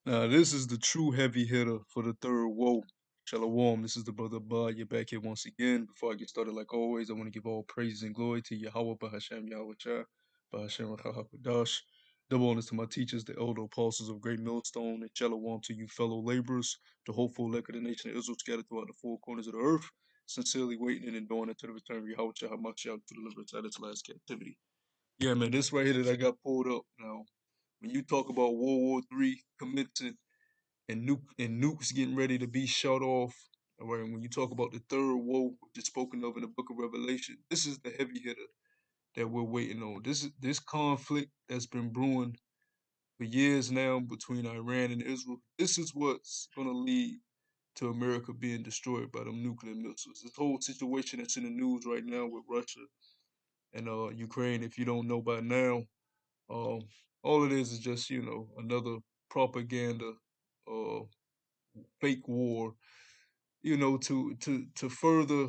Now, this is the true heavy hitter for the third woe. Shalom, this is the brother Abad. You're back here once again. Before I get started, like always, I want to give all praises and glory to Yahweh, Bahashem, Yahweh Shah, Bahashem, Rahakadash. Double honors to my teachers, the elder apostles of Great Millstone, and Shalom to you fellow laborers, the hopeful elect of the nation of Israel scattered throughout the four corners of the earth, sincerely waiting and enduring until the return of Yahweh Shah, Hamashiach, to deliver us out of its last captivity. Yeah, man, this right here that I got pulled up now. When you talk about World War III commencing and nukes getting ready to be shut off. All right, and when you talk about the third woe, which is spoken of in the book of Revelation, this is the heavy hitter that we're waiting on. This conflict that's been brewing for years now between Iran and Israel. This is what's gonna lead to America being destroyed by them nuclear missiles. This whole situation that's in the news right now with Russia and Ukraine, if you don't know by now, um, all it is just another propaganda uh, fake war, to further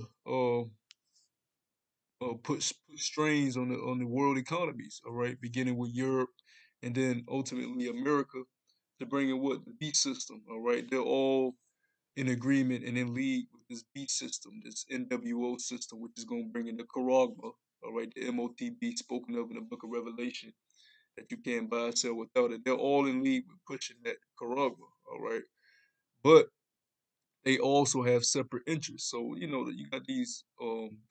put strains on the world economies. All right, beginning with Europe, and then ultimately America, to bring in what the beat system. All right, they're all in agreement and in league with this beat system, this NWO system, which is going to bring in the Karagma. All right, the MOTB spoken of in the Book of Revelation that you can't buy or sell without it. They're all in league with pushing that Karagma. All right, but they also have separate interests. So, you got these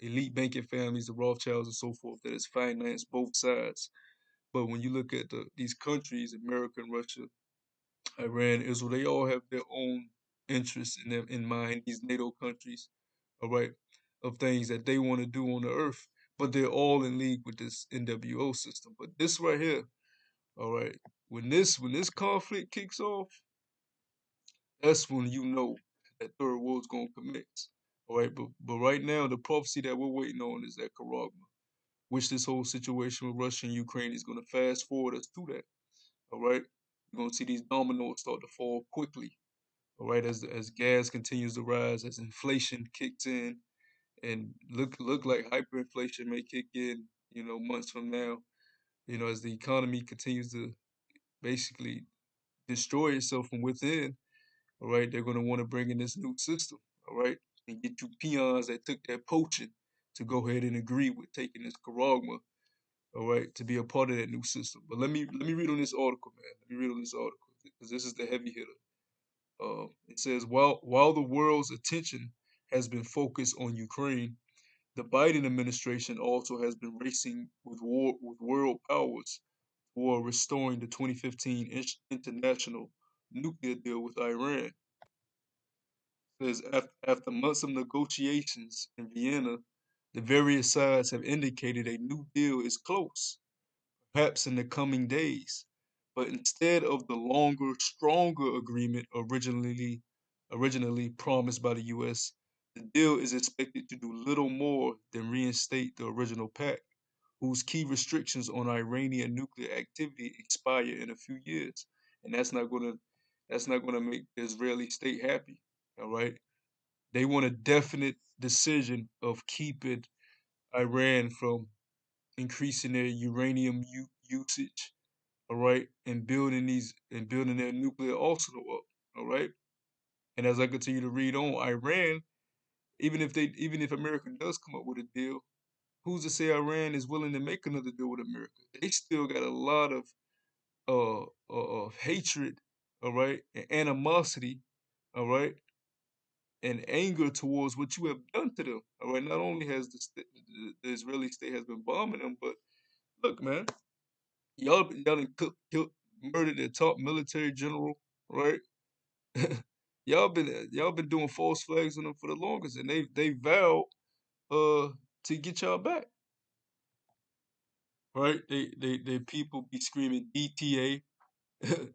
elite banking families, the Rothschilds and so forth, that has financed both sides. But when you look at these countries, America and Russia, Iran, Israel, they all have their own interests in mind, these NATO countries, all right, of things that they want to do on the earth. But they're all in league with this NWO system. But this right here, all right, when this conflict kicks off, that's when you know that third world's gonna commence. All right, but right now the prophecy that we're waiting on is that Karagma, which this whole situation with Russia and Ukraine is gonna fast forward us to that. All right, you're gonna see these dominoes start to fall quickly. All right, as gas continues to rise, as inflation kicks in, and look like hyperinflation may kick in, months from now. As the economy continues to basically destroy itself from within. All right, they're going to want to bring in this new system. All right, and get you peons that took that poaching to go ahead and agree with taking this Karagma. All right, to be a part of that new system. But let me read on this article, man. Let me read on this article because this is the heavy hitter. It says while the world's attention has been focused on Ukraine, the Biden administration also has been racing with world powers for restoring the 2015 international nuclear deal with Iran. Says after months of negotiations in Vienna, the various sides have indicated a new deal is close, perhaps in the coming days. But instead of the longer, stronger agreement originally promised by the US, the deal is expected to do little more than reinstate the original pact, whose key restrictions on Iranian nuclear activity expire in a few years. And that's not gonna make the Israeli state happy. All right. They want a definite decision of keeping Iran from increasing their uranium usage, all right, and building their nuclear arsenal up, all right. And as I continue to read on, Iran, even if America does come up with a deal, who's to say Iran is willing to make another deal with America? They still got a lot of hatred, all right, and animosity, all right, and anger towards what you have done to them. All right, not only has the Israeli state has been bombing them, but look, man, y'all done murdered their top military general, right? y'all been doing false flags on them for the longest, and they vowed uh to get y'all back, right? They people be screaming DTA,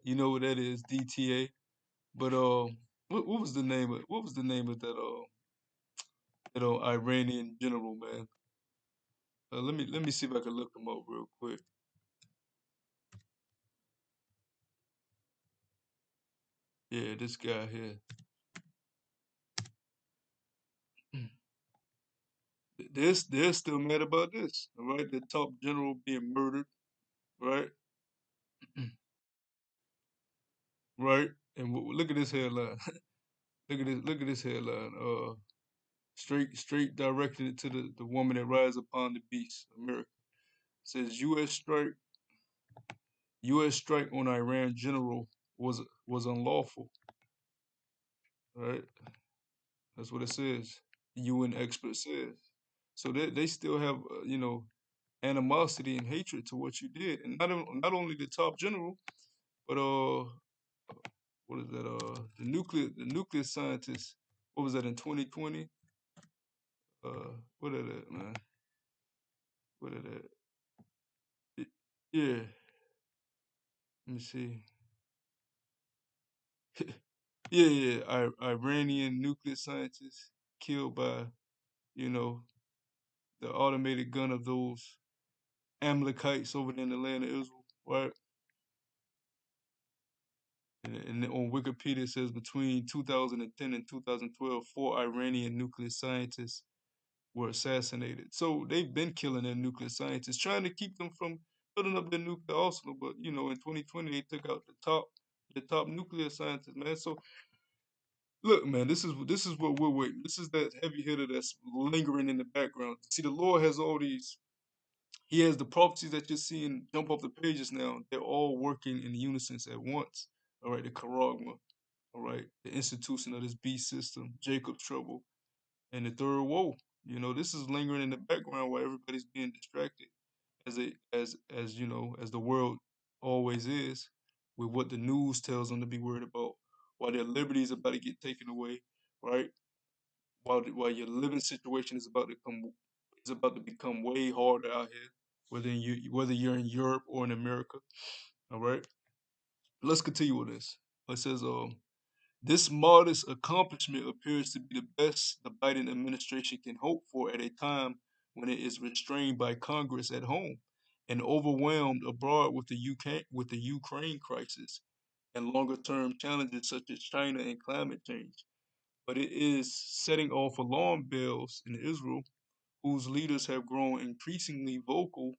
you know what that is, DTA. But what was the name of that Iranian general, man? Let me see if I can look him up real quick. Yeah, this guy here. They're still mad about this. All right, the top general being murdered. Right, right. And look at this headline. Look at this headline. Straight directed it to the woman that rides upon the beast. America says U.S. strike on Iran general was unlawful. All right, that's what it says. The UN expert says. So they still have animosity and hatred to what you did, and not only the top general, but what is that? The nuclear scientist. What was that in 2020? What is that, man? What is that? Yeah, let me see. Yeah. Iranian nuclear scientist killed by you know the automated gun of those Amalekites over there in the land of Israel, right? And on Wikipedia it says between 2010 and 2012, four Iranian nuclear scientists were assassinated. So they've been killing their nuclear scientists, trying to keep them from building up their nuclear arsenal. But in 2020 they took out the top nuclear scientists, man. So look, man, this is what we're waiting. This is that heavy hitter that's lingering in the background. See, the Lord has all these. He has the prophecies that you're seeing jump off the pages now. They're all working in unison at once. All right, the charagma. All right, the institution of this beast system, Jacob's trouble, and the third woe. This is lingering in the background while everybody's being distracted, as the world always is, with what the news tells them to be worried about, while their liberty is about to get taken away, right? While your living situation is about to become way harder out here, whether you're in Europe or in America. All right, let's continue with this. It says, this modest accomplishment appears to be the best the Biden administration can hope for at a time when it is restrained by Congress at home and overwhelmed abroad with the Ukraine crisis and longer-term challenges such as China and climate change. But it is setting off alarm bells in Israel, whose leaders have grown increasingly vocal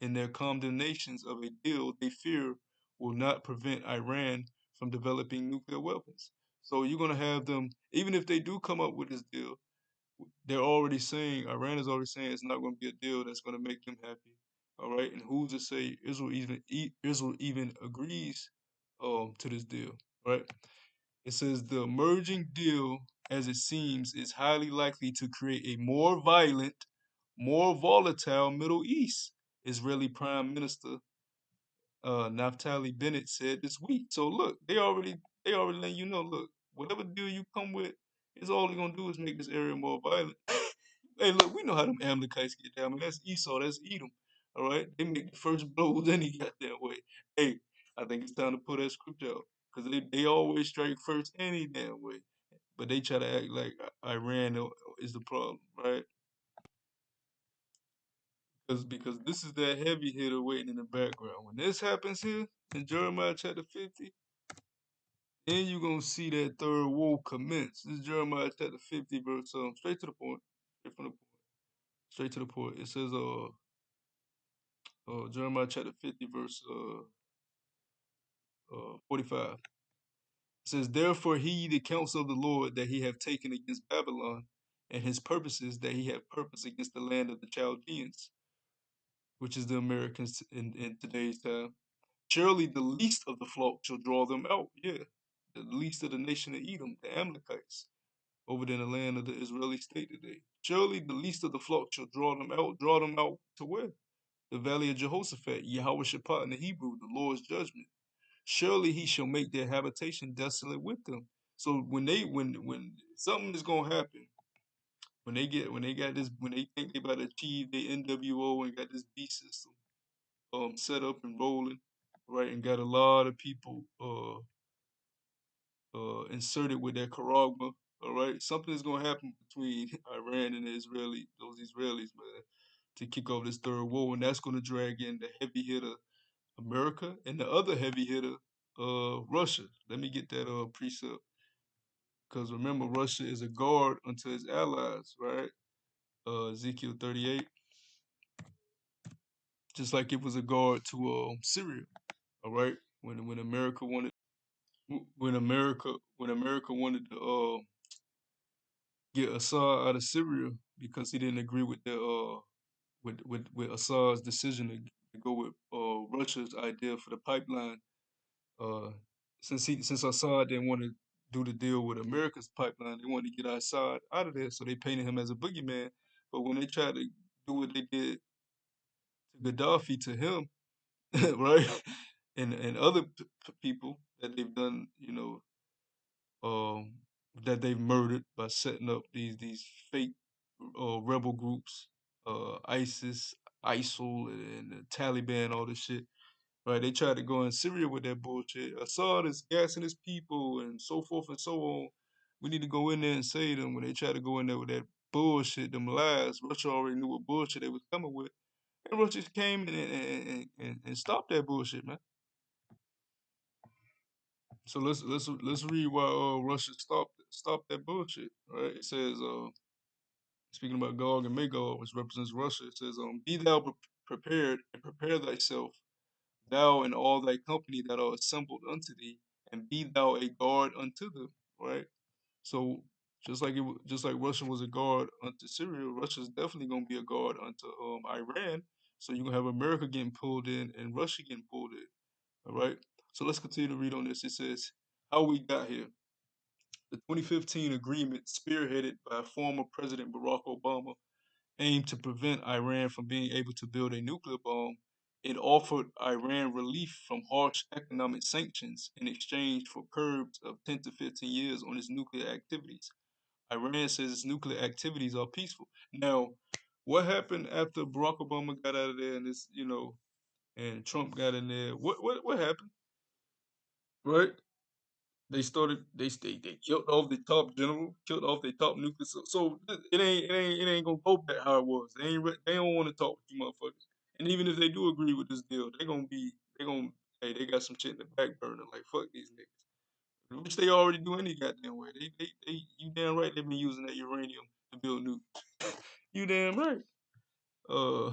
in their condemnations of a deal they fear will not prevent Iran from developing nuclear weapons. So you're going to have them, even if they do come up with this deal, Iran is already saying it's not going to be a deal that's going to make them happy. All right. And who's to say Israel even agrees to this deal? Right. It says the emerging deal, as it seems, is highly likely to create a more violent, more volatile Middle East. Israeli Prime Minister Naftali Bennett said this week. So look, they already letting you know. Look, whatever deal you come with, it's all they're gonna do is make this area more violent. Hey, look, we know how them Amalekites get down. Man, that's Esau, that's Edom. All right, they make the first blows any goddamn way. Hey, I think it's time to put that scripture out because they always strike first any damn way, but they try to act like Iran is the problem, right? Because this is that heavy hitter waiting in the background. When this happens here in Jeremiah chapter 50, then you're gonna see that third war commence. This is Jeremiah chapter 50, verse straight to the point. Straight from the point. Straight to the point. It says Jeremiah chapter 50, verse 45. It says, therefore heed the counsel of the Lord that he have taken against Babylon, and his purposes that he have purposed against the land of the Chaldeans, which is the Americans in today's time. Surely the least of the flock shall draw them out. Yeah. The least of the nation of Edom, the Amalekites, over there in the land of the Israeli state today. Surely the least of the flock shall draw them out to where? The valley of Jehoshaphat, Yahweh Shaphat in the Hebrew, the Lord's judgment. Surely he shall make their habitation desolate with them. So when something is gonna happen, when they think they about to achieve their NWO and got this B system set up and rolling, right, and got a lot of people inserted with that charagma. All right, something is gonna happen between Iran and those Israelis, man, to kick off this third war, and that's gonna drag in the heavy hitter America and the other heavy hitter, Russia. Let me get that precept, because remember, Russia is a guard unto its allies, right? Ezekiel 38, just like it was a guard to Syria. All right, when America wanted when America wanted to get Assad out of Syria because he didn't agree with the with Assad's decision to go with Russia's idea for the pipeline. Uh, since Assad didn't want to do the deal with America's pipeline, they wanted to get Assad out of there, so they painted him as a boogeyman. But when they tried to do what they did to Gaddafi to him, right, and other people that they've done, um, that they've murdered by setting up these fake rebel groups, ISIS, ISIL, and the Taliban, all this shit. Right? They tried to go in Syria with that bullshit. Assad is gassing his people and so forth and so on. We need to go in there and save them. When they tried to go in there with that bullshit, them lies, Russia already knew what bullshit they was coming with. And Russia came in and stopped that bullshit, man. So let's read why Russia stopped that bullshit. Right? It says speaking about Gog and Magog, which represents Russia, it says be thou prepared and prepare thyself, thou and all thy company that are assembled unto thee, and be thou a guard unto them. Right. So just like Russia was a guard unto Syria, Russia's definitely gonna be a guard unto Iran. So you're gonna have America getting pulled in and Russia getting pulled in. All right. So let's continue to read on this. It says how we got here. The 2015 agreement, spearheaded by former President Barack Obama, aimed to prevent Iran from being able to build a nuclear bomb. It offered Iran relief from harsh economic sanctions in exchange for curbs of 10 to 15 years on its nuclear activities. Iran says its nuclear activities are peaceful. Now, what happened after Barack Obama got out of there and and Trump got in there? What happened? Right? They killed off the top general, killed off the top nuclear. So it ain't gonna go back how it was. They don't want to talk with you motherfuckers. And even if they do agree with this deal, they gonna hey, they got some shit in the back burner. Like fuck these niggas, which they already do any goddamn way. They you damn right they've been using that uranium to build nukes. You damn right. Uh,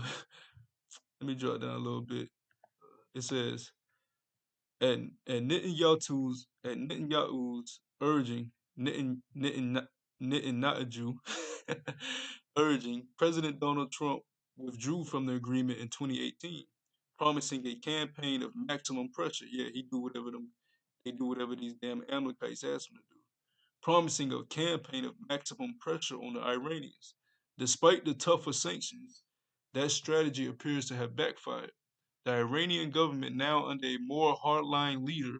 let me drop down a little bit. It says at Netanyahu's urging, Netanyahu urging, President Donald Trump withdrew from the agreement in 2018, promising a campaign of maximum pressure. Yeah, they do whatever these damn Amalekites ask them to do, promising a campaign of maximum pressure on the Iranians. Despite the tougher sanctions, that strategy appears to have backfired. The Iranian government, now under a more hardline leader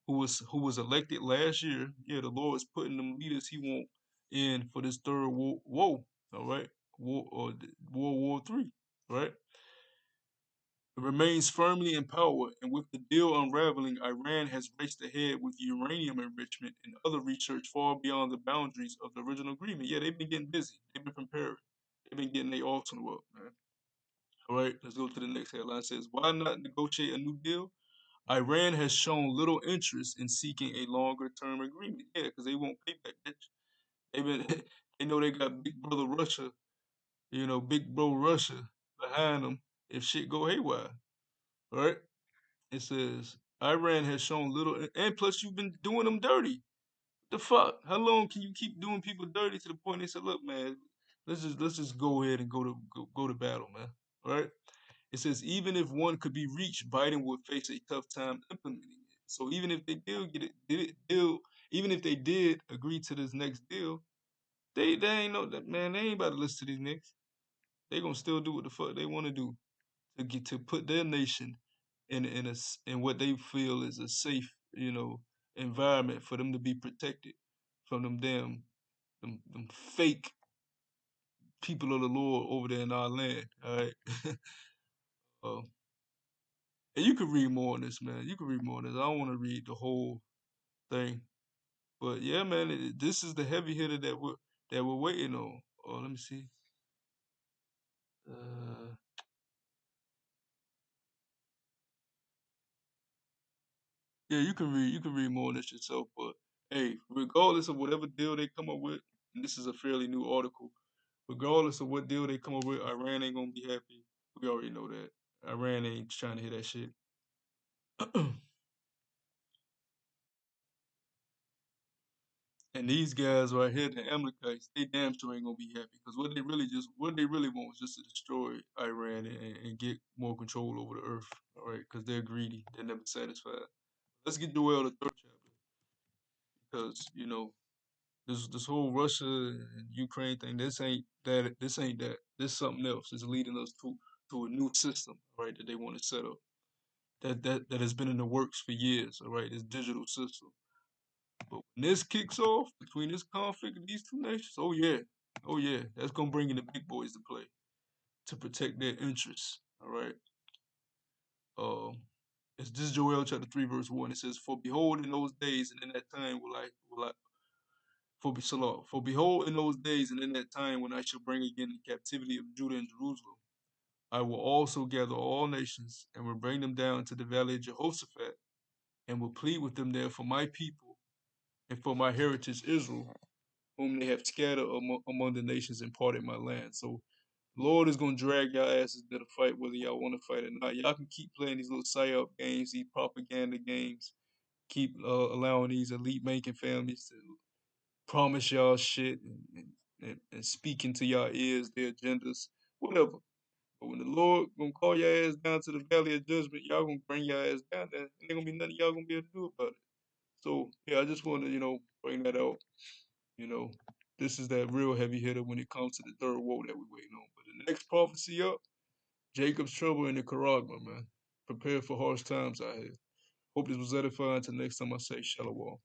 who was elected last year, yeah, the Lord is putting them leaders he want in for this third war, all right, World War III, right, remains firmly in power, and with the deal unraveling, Iran has raced ahead with uranium enrichment and other research far beyond the boundaries of the original agreement. Yeah, they've been getting busy. They've been preparing. They've been getting their arsenal up, man. All right, let's go to the next headline. It says, why not negotiate a new deal? Iran has shown little interest in seeking a longer term agreement. Yeah, because they won't pay back, bitch. They've been, they know they got big brother Russia, big bro Russia behind them if shit go haywire. All right. It says Iran has shown little, and plus you've been doing them dirty. The fuck? How long can you keep doing people dirty to the point they said, look, man, let's just go ahead and go to battle, man. All right. It says even if one could be reached, Biden would face a tough time implementing it. So even if they even if they did agree to this next deal, they ain't know that, man. They ain't about to listen to these niggas. They gonna still do what the fuck they want to do to put their nation in what they feel is a safe, environment for them to be protected from them fake people of the Lord over there in our land. All right. uh, and you can read more on this, man. You can read more on this. I don't want to read the whole thing, but yeah, man, this is the heavy hitter that we're waiting on. Oh, let me see. Uh, yeah, you can read more on this yourself. But hey, regardless of whatever deal they come up with, and this is a fairly new article. Regardless of what deal they come up with, Iran ain't gonna be happy. We already know that. Iran ain't trying to hear that shit. And these guys right here, the Amalekites, they damn sure ain't gonna be happy because what they really want is just to destroy Iran and get more control over the earth. All right, because they're greedy, they're never satisfied. Let's get Joel the third chapter because this whole Russia and Ukraine thing, this ain't that. This ain't that. This something else. It's leading us to a new system, right? That they want to set up. That has been in the works for years. All right, this digital system. But when this kicks off between this conflict of these two nations, oh yeah, that's gonna bring in the big boys to play to protect their interests. All right. Um, it's this Joel chapter 3 verse 1. It says, "For behold, in those days and in that time will I for behold, in those days and in that time when I shall bring again the captivity of Judah and Jerusalem, I will also gather all nations and will bring them down to the valley of Jehoshaphat and will plead with them there for my people and for my heritage Israel, whom they have scattered among the nations and parted my land." So Lord is gonna drag y'all asses to the fight whether y'all want to fight or not. Y'all can keep playing these little psyop games, these propaganda games. Keep allowing these elite banking families to promise y'all shit and speak into y'all ears their agendas, whatever. But when the Lord gonna call your ass down to the valley of judgment, y'all gonna bring your ass down there, and there gonna be nothing y'all gonna be able to do about it. So yeah, I just want to bring that out. You know, this is that real heavy hitter when it comes to the third woe that we're waiting on. But the next prophecy up, Jacob's trouble in the Karagma, man. Prepare for harsh times out here. Hope this was edifying. Until next time, I say shalom.